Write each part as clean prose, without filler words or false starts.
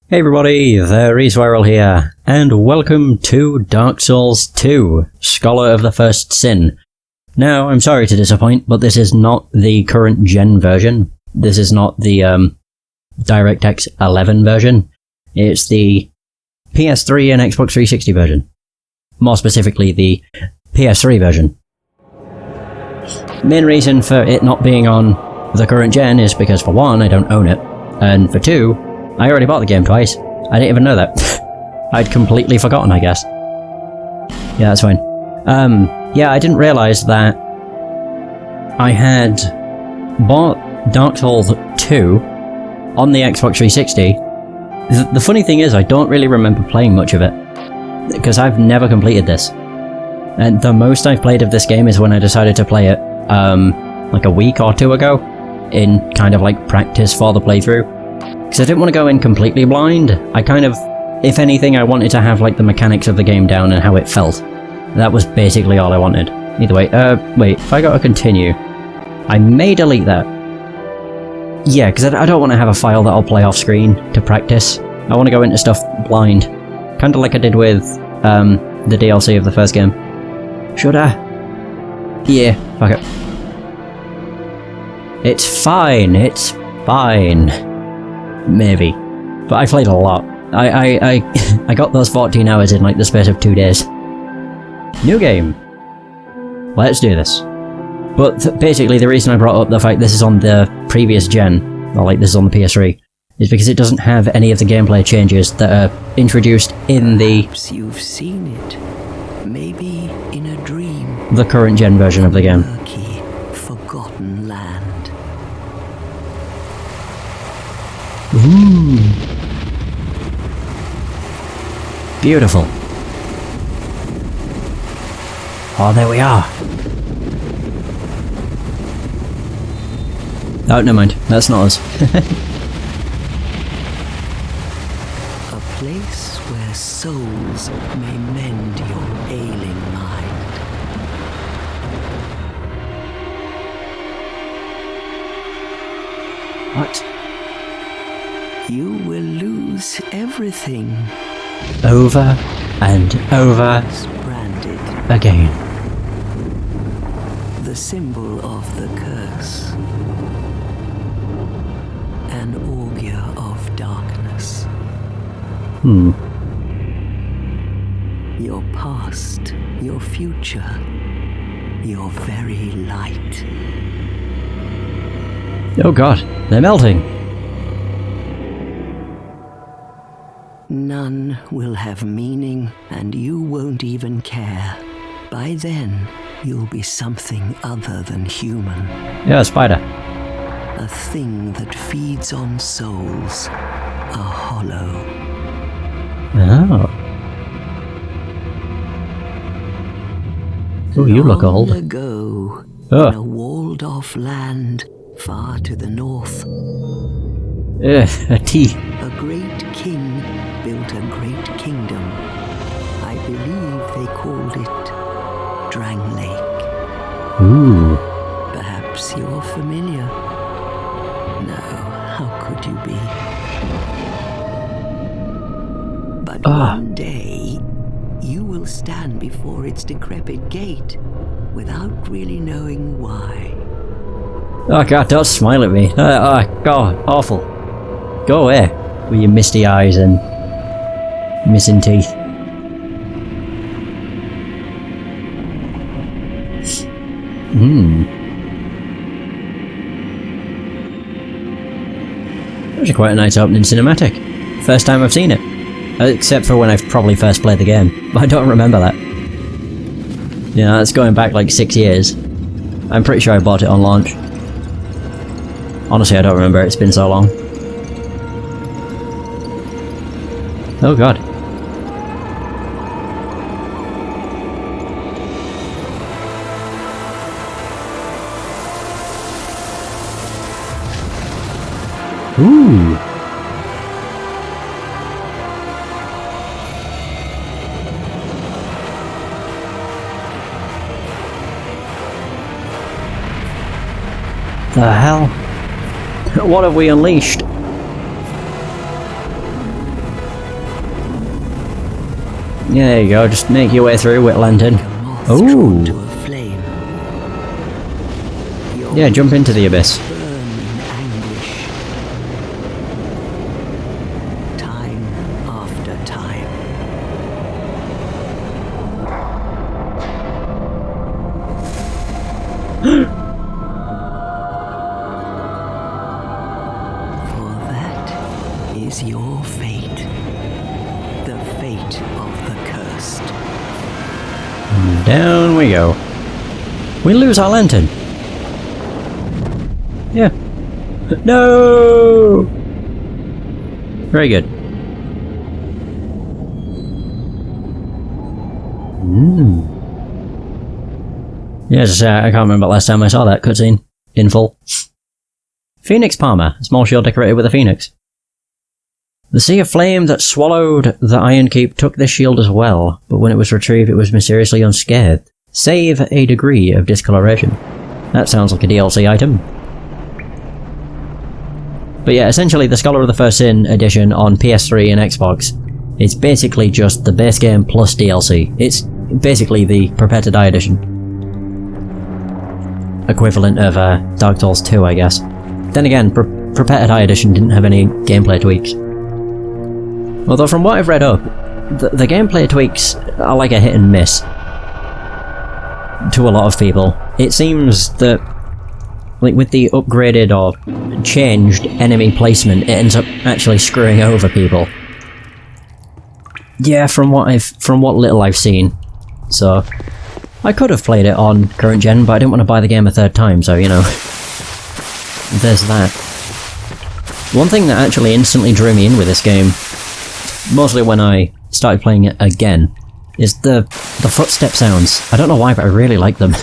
Hey everybody, the Reswirl here, and welcome to Dark Souls 2, Scholar of the First Sin. Now, I'm sorry to disappoint, but this is not the current gen version. This is not the DirectX 11 version. It's the PS3 and Xbox 360 version. More specifically, the PS3 version. Main reason for it not being on the current gen is because, for one, I don't own it, and for two, I already bought the game twice. I didn't even know that. I'd completely forgotten, I guess. Yeah, that's fine. Yeah, I didn't realise that I had bought Dark Souls 2 on the Xbox 360. The funny thing is, I don't really remember playing much of it, because I've never completed this. And the most I've played of this game is when I decided to play it, like a week or two ago, in kind of like practice for the playthrough. Because I didn't want to go in completely blind. I kind of, if anything, I wanted to have like the mechanics of the game down and how it felt. That was basically all I wanted. Either way, wait, if I go to continue, I may delete that. Yeah, because I don't want to have a file that I'll play off screen to practice. I want to go into stuff blind. Kind of like I did with the DLC of the first game. Should I? Yeah, fuck it. It's fine, it's fine. Maybe. But I played a lot. I got those 14 hours in like the space of 2 days. New game. Let's do this. But basically the reason I brought up the fact this is on the previous gen, or like this is on the PS3, is because it doesn't have any of the gameplay changes that are introduced in the... Perhaps you've seen it. Maybe in a dream. The current gen version of the game. Murky, forgotten land. Ooh. Beautiful. Oh, there we are. Oh, never mind. That's not us. A place where souls may mend your ailing mind. What? You will lose everything. Over and over Branded. again. The symbol of the curse. An augur of darkness. Your past, your future, your very light. Oh god, they're melting. None will have meaning, and you won't even care. By then, you'll be something other than human. Yeah, a spider. A thing that feeds on souls. A hollow. Oh. Oh, you look old. Long ago, Oh. in a walled-off land far to the north, A tea. a great king built a great kingdom. I believe they called it Drangleic. Ooh. Perhaps you're familiar. No, how could you be? But one day, you will stand before its decrepit gate without really knowing why. Oh god, don't smile at me. Oh god, awful. Go away with your misty eyes and missing teeth. That was quite a nice opening cinematic. First time I've seen it. Except for when I've probably first played the game. But I don't remember that. Yeah, that's going back like 6 years. I'm pretty sure I bought it on launch. Honestly, I don't remember, it's been so long. Oh god. Ooh. The hell? What have we unleashed? Yeah, there you go, just make your way through with lantern. Like a moth Ooh. drawn to a flame. Your Yeah, jump into the abyss. burn in anguish. Time after time. For that is your fate. The fate of the cursed. And down we go. We lose our lantern. Yeah. No! Very good. Yes, I can't remember last time I saw that cutscene in full. Phoenix Palmer, a small shield decorated with a phoenix. The sea of flame that swallowed the Iron Keep took this shield as well, but when it was retrieved it was mysteriously unscathed, save a degree of discoloration. That sounds like a DLC item. But yeah, essentially the Scholar of the First Sin edition on PS3 and Xbox is basically just the base game plus DLC. It's basically the Prepare to Die edition. Equivalent of Dark Souls 2, I guess. Then again, Prepare to Die edition didn't have any gameplay tweaks. Although from what I've read up, the gameplay tweaks are like a hit and miss to a lot of people. It seems that, like, with the upgraded or changed enemy placement, it ends up actually screwing over people. Yeah, from what little I've seen. So I could have played it on current gen, but I didn't want to buy the game a third time, so you know. There's that. One thing that actually instantly drew me in with this game, mostly when I started playing it again, is the footstep sounds. I don't know why, but I really like them.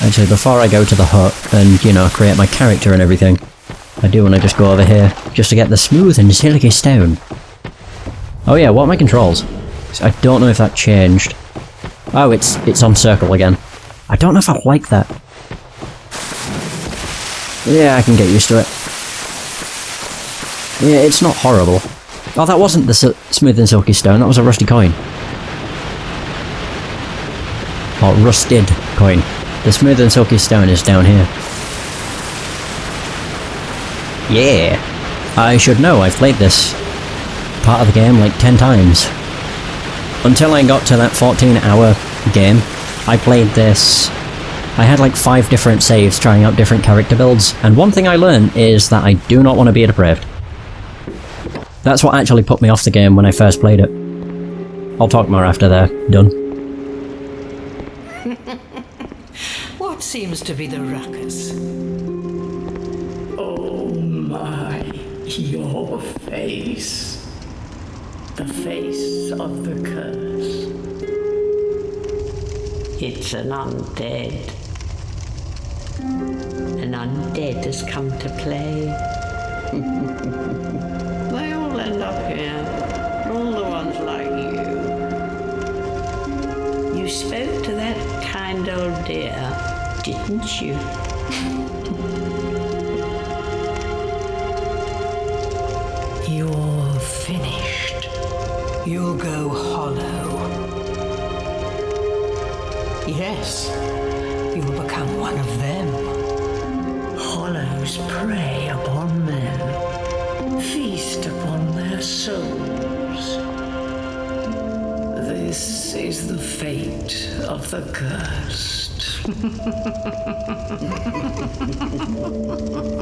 Actually, before I go to the hut and, you know, create my character and everything, I do want to just go over here, just to get the smooth and silky stone. Oh yeah, what are my controls? I don't know if that changed. Oh, it's on circle again. I don't know if I like that. Yeah, I can get used to it. Yeah, it's not horrible. Oh, that wasn't the smooth and silky stone, that was a rusty coin. Or rusted coin. The smooth and silky stone is down here. Yeah! I should know, I've played this part of the game like 10 times. Until I got to that 14-hour game, I played this. I had like 5 different saves trying out different character builds, and one thing I learned is that I do not want to be a depraved. That's what actually put me off the game when I first played it. I'll talk more after they're done. What seems to be the ruckus? Oh my, your face. The face of the curse. It's an undead. An undead has come to play. They all end up here. All the ones like you. You spoke to that kind old dear, didn't you? You're finished. You'll go hollow. Yes, you'll become one of them. Hollows prey upon men, feast upon their souls. This is the fate of the cursed.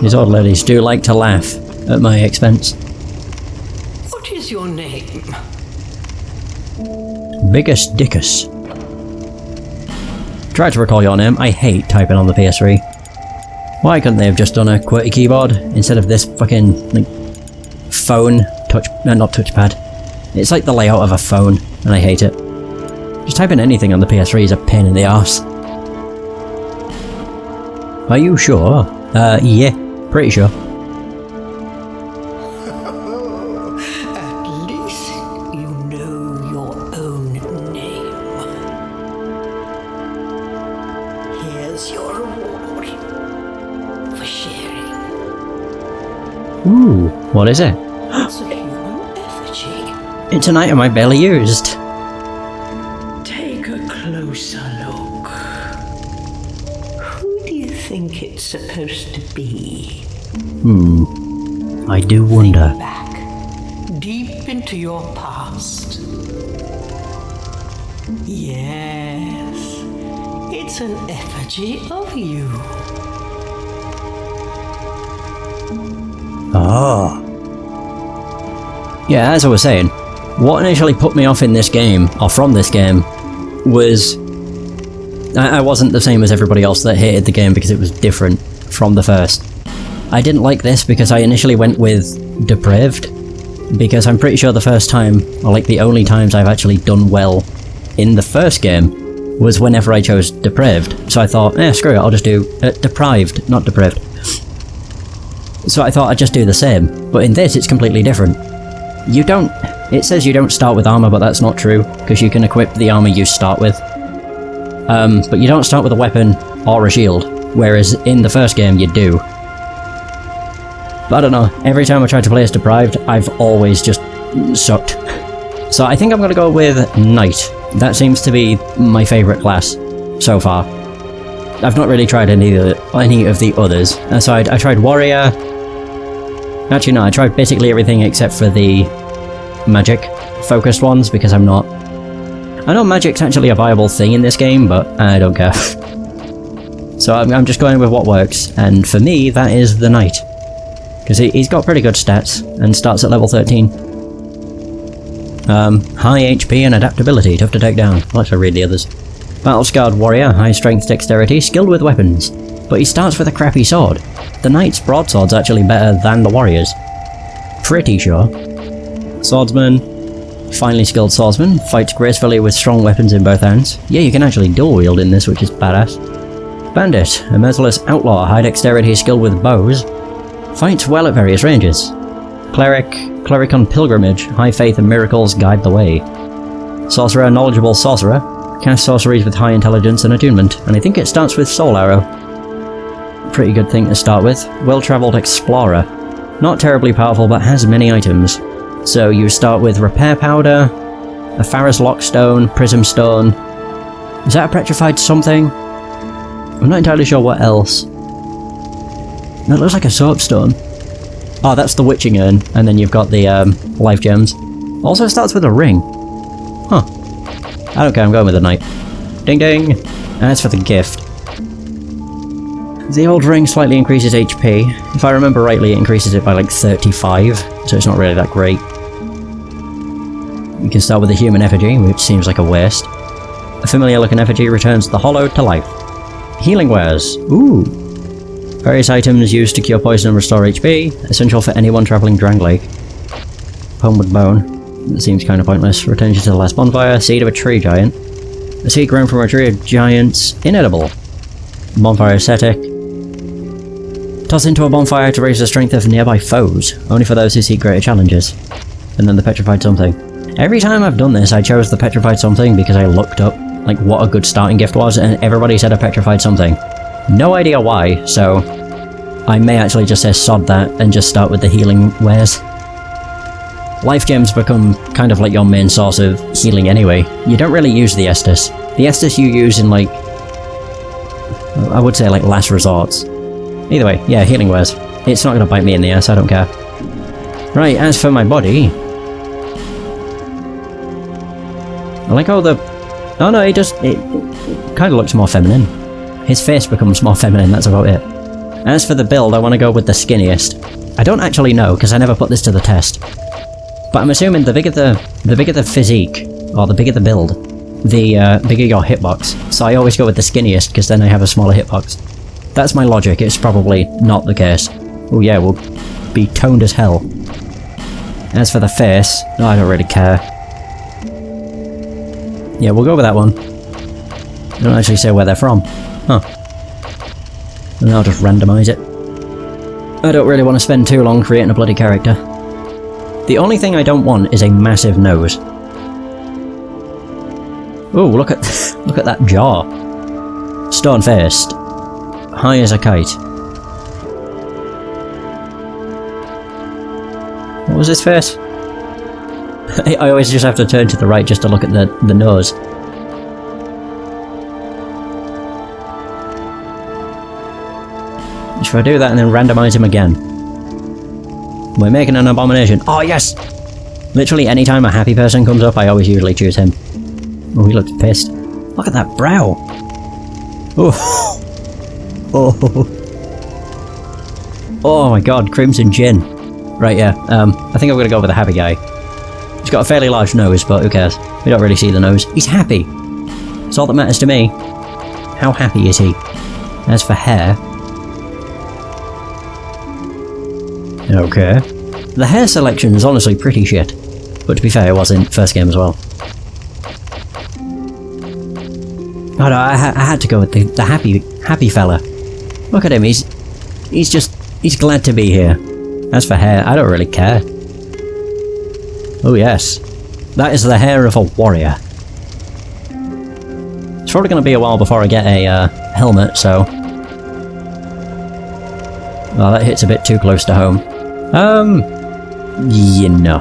These old ladies do like to laugh at my expense. What is your name? Biggest Dickus. Try to recall your name. I hate typing on the PS3. Why couldn't they have just done a QWERTY keyboard instead of this fucking, like, phone touch... not touchpad. It's like the layout of a phone, and I hate it. Just typing anything on the PS3 is a pain in the arse. Are you sure? Yeah, pretty sure. At least you know your own name. Here's your reward for sharing. Ooh, what is it? It's a human effigy. It's an item I barely used. Take a closer look. Who do you think it's supposed to be? I do wonder. Back, deep into your past. Yes, it's an effigy of you. Ah. Yeah, as I was saying, what initially put me off in this game, or from this game, was I wasn't the same as everybody else that hated the game because it was different from the first. I didn't like this because I initially went with Depraved, because I'm pretty sure the first time, or like the only times I've actually done well in the first game, was whenever I chose Depraved. So I thought, screw it, I'll just do Deprived, not Depraved. So I thought I'd just do the same, but in this it's completely different. It says you don't start with armor, but that's not true, because you can equip the armor you start with. But you don't start with a weapon or a shield, whereas in the first game you do. But I don't know, every time I tried to play as Deprived, I've always just sucked. So I think I'm gonna go with Knight. That seems to be my favourite class so far. I've not really tried any of the others. So I tried Warrior. Actually no, I tried basically everything except for the magic focused ones, because I know magic's actually a viable thing in this game, but I don't care. So I'm just going with what works, and for me that is the Knight. Because he's got pretty good stats, and starts at level 13. High HP and adaptability, tough to take down. Let's read the others. Battle-scarred warrior, high strength dexterity, skilled with weapons. But he starts with a crappy sword. The knight's broadsword's actually better than the warrior's. Pretty sure. Swordsman. Finely skilled swordsman, fights gracefully with strong weapons in both hands. Yeah, you can actually dual wield in this, which is badass. Bandit, a merciless outlaw, high dexterity, skilled with bows. Fights well at various ranges. Cleric on pilgrimage, high faith and miracles guide the way. Sorcerer, knowledgeable sorcerer, casts sorceries with high intelligence and attunement, and I think it starts with soul arrow. Pretty good thing to start with. Well-travelled explorer, not terribly powerful but has many items. So you start with repair powder, a Pharos lockstone, prism stone. Is that a petrified something? I'm not entirely sure what else. That looks like a soapstone. Oh, that's the witching urn, and then you've got the life gems. Also starts with a ring. Huh. I don't care, I'm going with a knight. Ding ding! As for the gift. The old ring slightly increases HP. If I remember rightly, it increases it by like 35, so it's not really that great. You can start with a human effigy, which seems like a waste. A familiar looking effigy returns the hollow to life. Healing wares. Ooh! Various items used to cure poison and restore HP, essential for anyone travelling Drangleic. Homeward Bone. That seems kind of pointless. Returns you to the last bonfire. Seed of a tree giant. A seed grown from a tree of giants. Inedible. Bonfire ascetic. Toss into a bonfire to raise the strength of nearby foes, only for those who seek greater challenges. And then the petrified something. Every time I've done this, I chose the petrified something because I looked up like what a good starting gift was, and everybody said a petrified something. No idea why, so I may actually just say sod that and just start with the healing wares. Life gems become kind of like your main source of healing anyway. You don't really use the Estus. The Estus you use in like, I would say like last resorts. Either way, yeah, healing wares. It's not gonna bite me in the ass, I don't care. Right, as for my body... I like how the... Oh no, it kind of looks more feminine. His face becomes more feminine, that's about it. As for the build, I want to go with the skinniest. I don't actually know, because I never put this to the test. But I'm assuming the bigger the physique, or the bigger the build, the bigger your hitbox. So I always go with the skinniest, because then I have a smaller hitbox. That's my logic, it's probably not the case. Oh yeah, we'll be toned as hell. As for the face, no, I don't really care. Yeah, we'll go with that one. They don't actually say where they're from. Huh. And I'll just randomise it. I don't really want to spend too long creating a bloody character. The only thing I don't want is a massive nose. Ooh, look at that jaw. Stone-faced. High as a kite. What was his face? I always just have to turn to the right just to look at the nose. Should I do that and then randomize him again? We're making an abomination. Oh, yes! Literally anytime a happy person comes up, I always usually choose him. Oh, he looks pissed. Look at that brow! Oh! Oh! Oh my god, Crimson Gin. Right, yeah. I think I'm gonna go with the happy guy. He's got a fairly large nose, but who cares? We don't really see the nose. He's happy! That's all that matters to me. How happy is he? As for hair... Okay. The hair selection is honestly pretty shit. But to be fair, it was in first game as well. Oh no, I had to go with the happy fella. Look at him, he's glad to be here. As for hair, I don't really care. Oh yes. That is the hair of a warrior. It's probably going to be a while before I get a helmet, so... Well, that hits a bit too close to home. You know.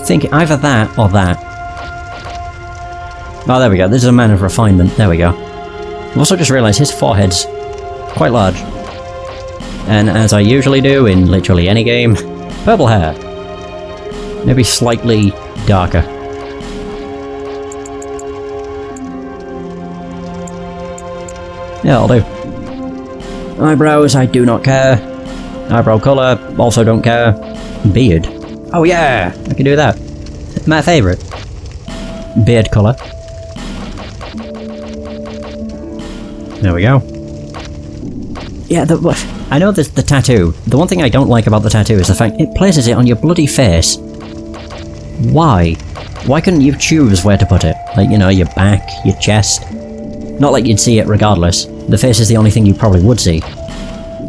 Think either that or that. Oh, there we go. This is a man of refinement. There we go. I've also just realised his forehead's quite large. And as I usually do in literally any game, purple hair. Maybe slightly darker. Yeah, I'll do. Eyebrows, I do not care. Eyebrow colour, also don't care. Beard. Oh yeah, I can do that. My favourite. Beard colour. There we go. Yeah, I know there's the tattoo. The one thing I don't like about the tattoo is the fact it places it on your bloody face. Why? Why couldn't you choose where to put it? Like, you know, your back, your chest. Not like you'd see it regardless. The face is the only thing you probably would see.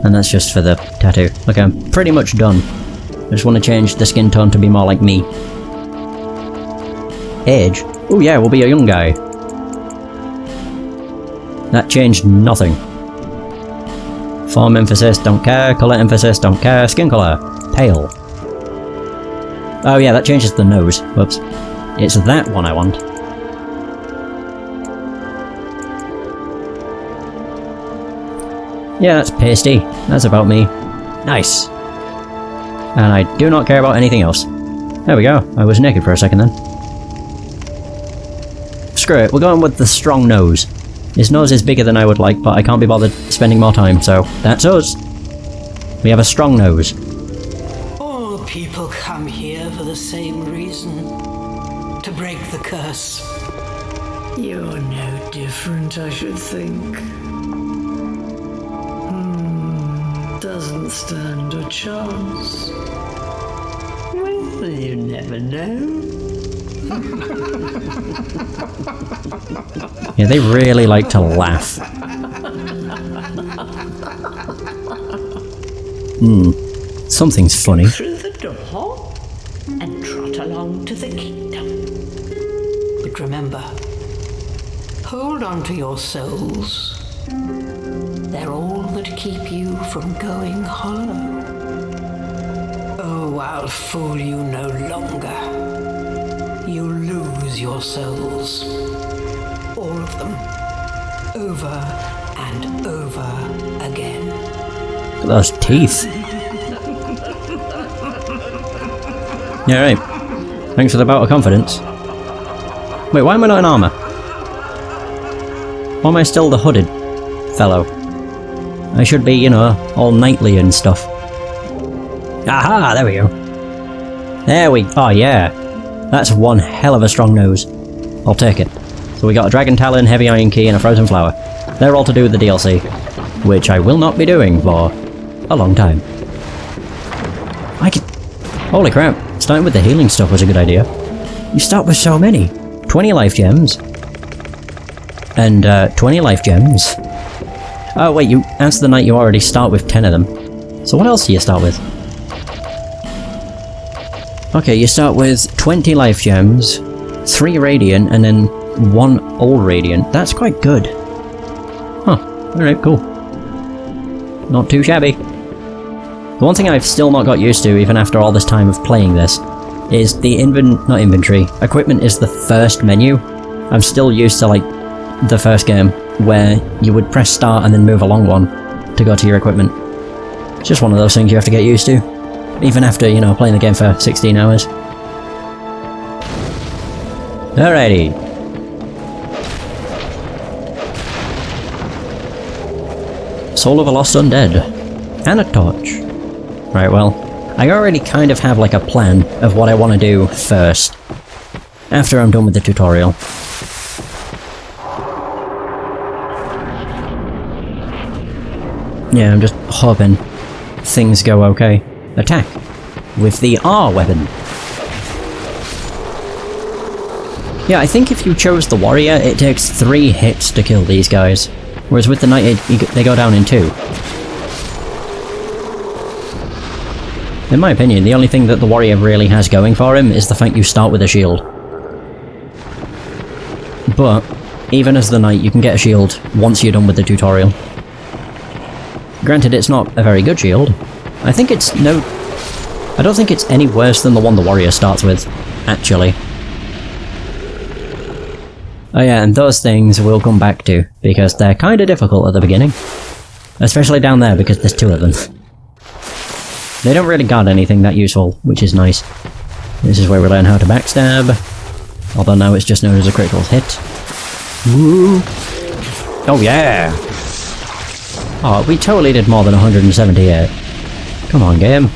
And that's just for the tattoo. Look, I'm pretty much done. I just want to change the skin tone to be more like me. Age? Oh yeah, we'll be a young guy. That changed nothing. Form emphasis, don't care. Colour emphasis, don't care. Skin colour, pale. Oh yeah, that changes the nose. Whoops. It's that one I want. Yeah, that's pasty. That's about me. Nice. And I do not care about anything else. There we go. I was naked for a second then. Screw it, we're going with the strong nose. His nose is bigger than I would like, but I can't be bothered spending more time, so that's us. We have a strong nose. All people come here for the same reason. To break the curse. You're no different, I should think. Doesn't stand a chance. Well, you never know. Yeah, they really like to laugh. Something's funny. Through the door and trot along to the kingdom. But remember, hold on to your souls. They're all that keep you from going hollow. Oh, I'll fool you no longer. You lose your souls. All of them. Over and over again. Look at those teeth. Yeah, right. Thanks for the bout of confidence. Wait, why am I not in armour? Why am I still the hooded fellow? I should be, you know, all knightly and stuff. Aha! There we go. There we... Oh, yeah. That's one hell of a strong nose. I'll take it. So we got a Dragon Talon, Heavy Iron Key, and a Frozen Flower. They're all to do with the DLC. Which I will not be doing for a long time. I can... Holy crap. Starting with the healing stuff was a good idea. You start with so many. 20 life gems. And, 20 life gems. Oh wait, you answer the night you already start with 10 of them. So what else do you start with? Okay, you start with 20 life gems, 3 radiant, and then 1 all radiant. That's quite good. Huh, alright, cool. Not too shabby. The one thing I've still not got used to, even after all this time of playing this, is the not inventory. Equipment is the first menu. I'm still used to, like, the first game, where you would press start and then move along one to go to your equipment. It's just one of those things you have to get used to. Even after, you know, playing the game for 16 hours. Alrighty. Soul of a Lost Undead. And a torch. Right, well, I already kind of have like a plan of what I want to do first. After I'm done with the tutorial. Yeah, I'm just hoping things go okay. Attack with the R weapon. Yeah, I think if you chose the warrior, it takes 3 hits to kill these guys. Whereas with the knight, they go down in 2. In my opinion, the only thing that the warrior really has going for him is the fact you start with a shield. But, even as the knight, you can get a shield once you're done with the tutorial. Granted, it's not a very good shield. I don't think it's any worse than the one the warrior starts with, actually. Oh yeah, and those things we'll come back to, because they're kinda difficult at the beginning. Especially down there, because there's 2 of them. They don't really guard anything that useful, which is nice. This is where we learn how to backstab. Although now it's just known as a critical hit. Woo! Oh yeah! Oh, we totally did more than 178. Come on, game.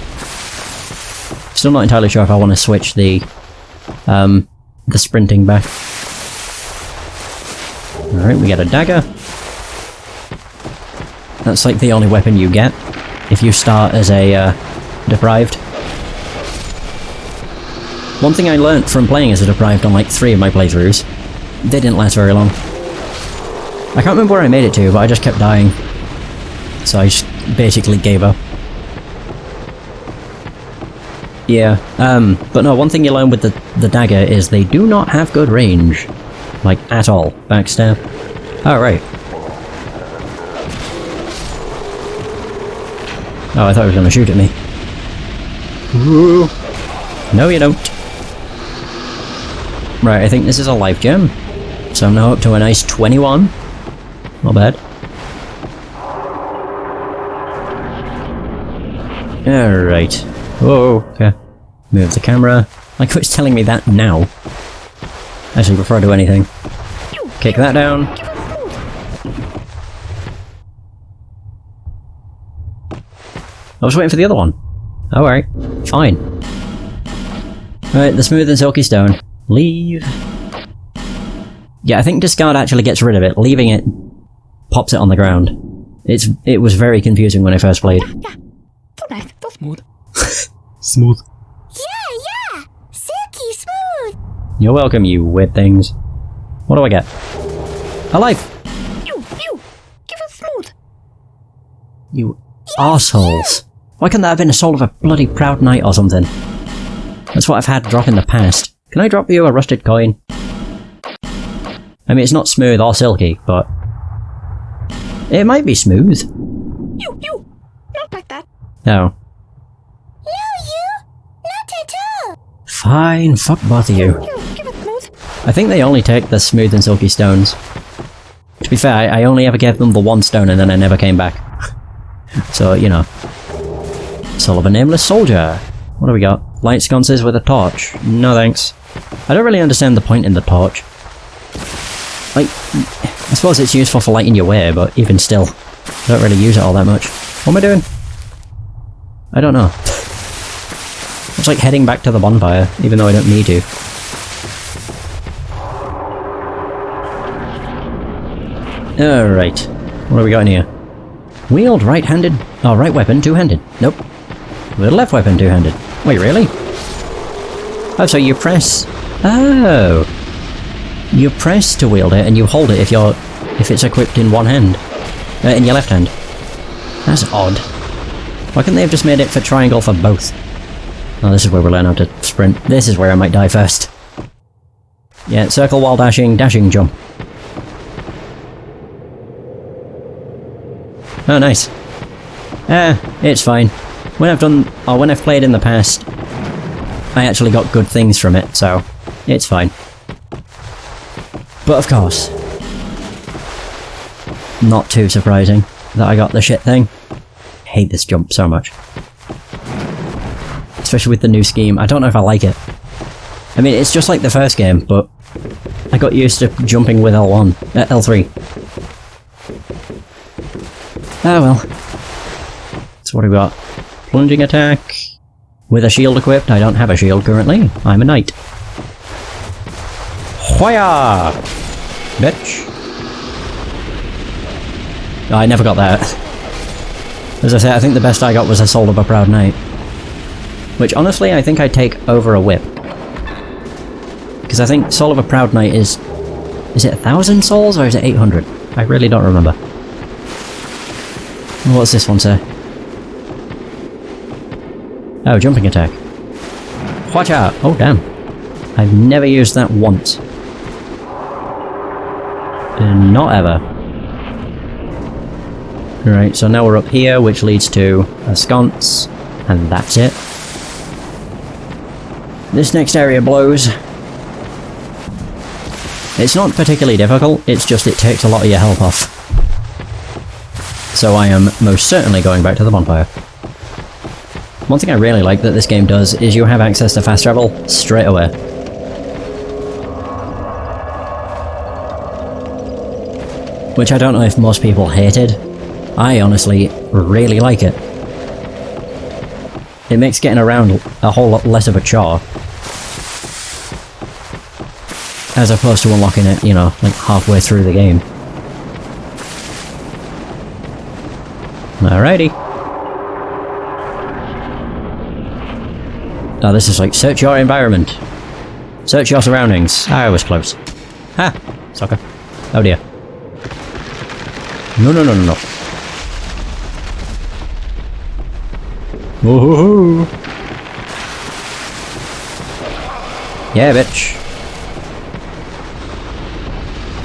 Still not entirely sure if I want to switch the sprinting back. Alright, we get a dagger. That's like the only weapon you get if you start as a deprived. One thing I learnt from playing as a deprived on like 3 of my playthroughs, they didn't last very long. I can't remember where I made it to, but I just kept dying. So I just basically gave up. Yeah, but no, one thing you learn with the dagger is they do not have good range. Like, at all. Backstab. Oh, right. Oh, I thought he was gonna shoot at me. Ooh. No, you don't. Right, I think this is a life gem. So I'm now up to a nice 21. Not bad. Alright. Whoa, okay. Move the camera. Like it's telling me that now. Actually, before I do anything. Kick that down. I was waiting for the other one. Alright. Fine. Alright, the smooth and silky stone. Leave. Yeah, I think discard actually gets rid of it. Leaving it pops it on the ground. It was very confusing when I first played. Yeah. So nice. So smooth. Smooth. Yeah. Silky smooth. You're welcome, you weird things. What do I get? A life! You. Give us smooth. You arseholes. Why couldn't that have been a soul of a bloody proud knight or something? That's what I've had drop in the past. Can I drop you a rusted coin? I mean, it's not smooth or silky, but... it might be smooth. You. Not like that. No. No, you. Not at all. Fine, fuck both of you. You. Give us smooth. I think they only take the smooth and silky stones. To be fair, I only ever gave them the 1 stone and then I never came back. So, you know. Soul of a nameless soldier. What do we got? Light sconces with a torch. No thanks. I don't really understand the point in the torch. Like, I suppose it's useful for lighting your way, but even still, I don't really use it all that much. What am I doing? I don't know. It's like heading back to the bonfire, even though I don't need to. Alright. What have we got in here? Wield right-handed... oh, right weapon, two-handed. Nope. Wield left weapon, two-handed. Wait, really? Oh, so you press... oh! You press to wield it, and you hold it if it's equipped in one hand. In your left hand. That's odd. Why couldn't they have just made it for triangle for both? Oh, this is where we learn how to sprint. This is where I might die first. Yeah, circle while dashing, dashing jump. Oh, nice. It's fine. When I've played in the past, I actually got good things from it, so it's fine. But of course, not too surprising that I got the shit thing. I hate this jump so much. Especially with the new scheme. I don't know if I like it. I mean, it's just like the first game, but I got used to jumping with L1, L3. Ah well. So what have we got? Plunging attack. With a shield equipped. I don't have a shield currently. I'm a knight. Hoya! Bitch. Oh, I never got that. As I say, I think the best I got was a Soul of a Proud Knight. Which, honestly, I think I'd take over a whip. Because I think Soul of a Proud Knight is... Is it 1,000 souls or is it 800? I really don't remember. What's this one say? Oh, jumping attack. Watch out! Oh, damn. I've never used that once. Not ever. Right, so now we're up here, which leads to a sconce, and that's it. This next area blows. It's not particularly difficult, it's just it takes a lot of your health off. So I am most certainly going back to the bonfire. One thing I really like that this game does is you have access to fast travel straight away. Which I don't know if most people hated. I honestly really like it. It makes getting around a whole lot less of a chore. As opposed to unlocking it, you know, like halfway through the game. Alrighty. Oh, this is like, search your environment. Search your surroundings. Ah, I was close. Ha! Sucker. Oh dear. No, no, no, no, no. Woohoo! Yeah, bitch.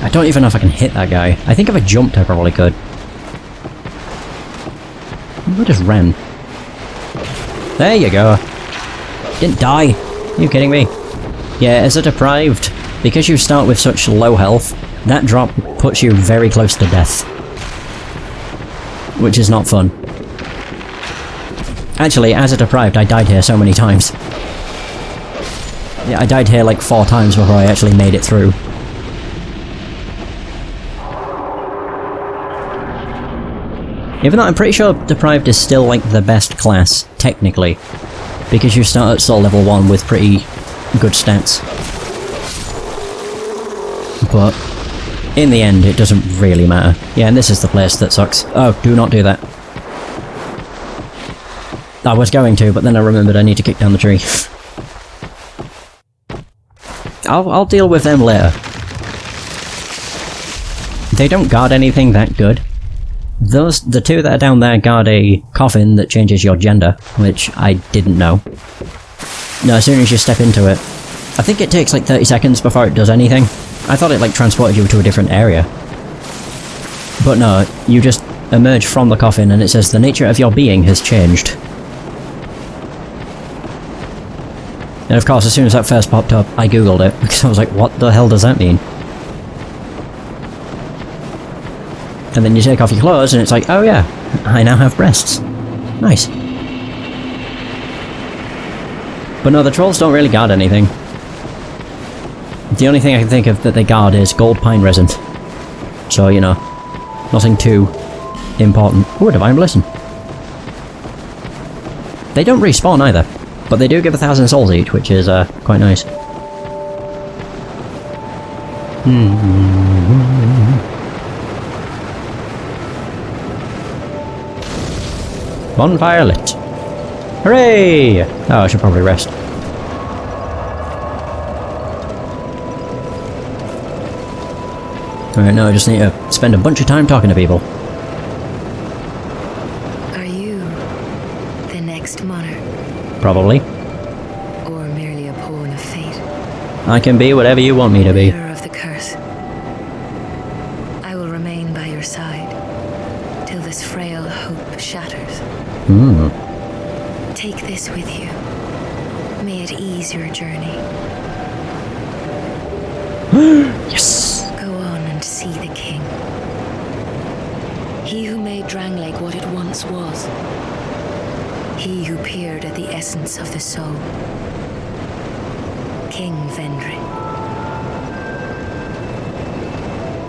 I don't even know if I can hit that guy. I think if I jumped I probably could. I just ran. There you go. Didn't die. Are you kidding me? Yeah, as a deprived, because you start with such low health, that drop puts you very close to death. Which is not fun. Actually, as a deprived, I died here so many times. Yeah, I died here like 4 times before I actually made it through. Even though I'm pretty sure Deprived is still like the best class, technically. Because you start at soul level 1 with pretty good stats. But in the end it doesn't really matter. Yeah, and this is the place that sucks. Oh, do not do that. I was going to, but then I remembered I need to kick down the tree. I'll deal with them later. They don't guard anything that good. The two that are down there guard a coffin that changes your gender, which I didn't know. No, as soon as you step into it, I think it takes like 30 seconds before it does anything. I thought it like transported you to a different area. But no, you just emerge from the coffin and it says the nature of your being has changed. And of course, as soon as that first popped up, I googled it, because I was like, what the hell does that mean? And then you take off your clothes and it's like, oh yeah, I now have breasts. Nice. But no, the trolls don't really guard anything. The only thing I can think of that they guard is gold pine resin. So, you know, nothing too important. Ooh, a divine blessing. They don't respawn either, but they do give 1,000 souls each, which is quite nice. Bonfire lit. Hooray! Oh, I should probably rest. Alright, now I just need to spend a bunch of time talking to people. Are you the next monarch? Probably. Or merely a pawn of fate? I can be whatever you want me to be. Bearer of the curse. I will remain by your side till this frail hope shatters. Take this with you. May it ease Yes! Go on and see the king. He who made Drangleic what it once was. He who peered at the essence of the soul. King Vendrick.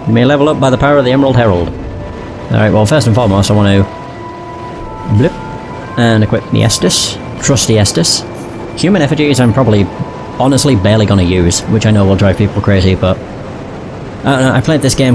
You may level up by the power of the Emerald Herald. Alright, well, first and foremost, I want to blip and equip the Estus. Trusty Estus. Human effigies I'm probably honestly barely gonna use, which I know will drive people crazy, but I don't know, I played this game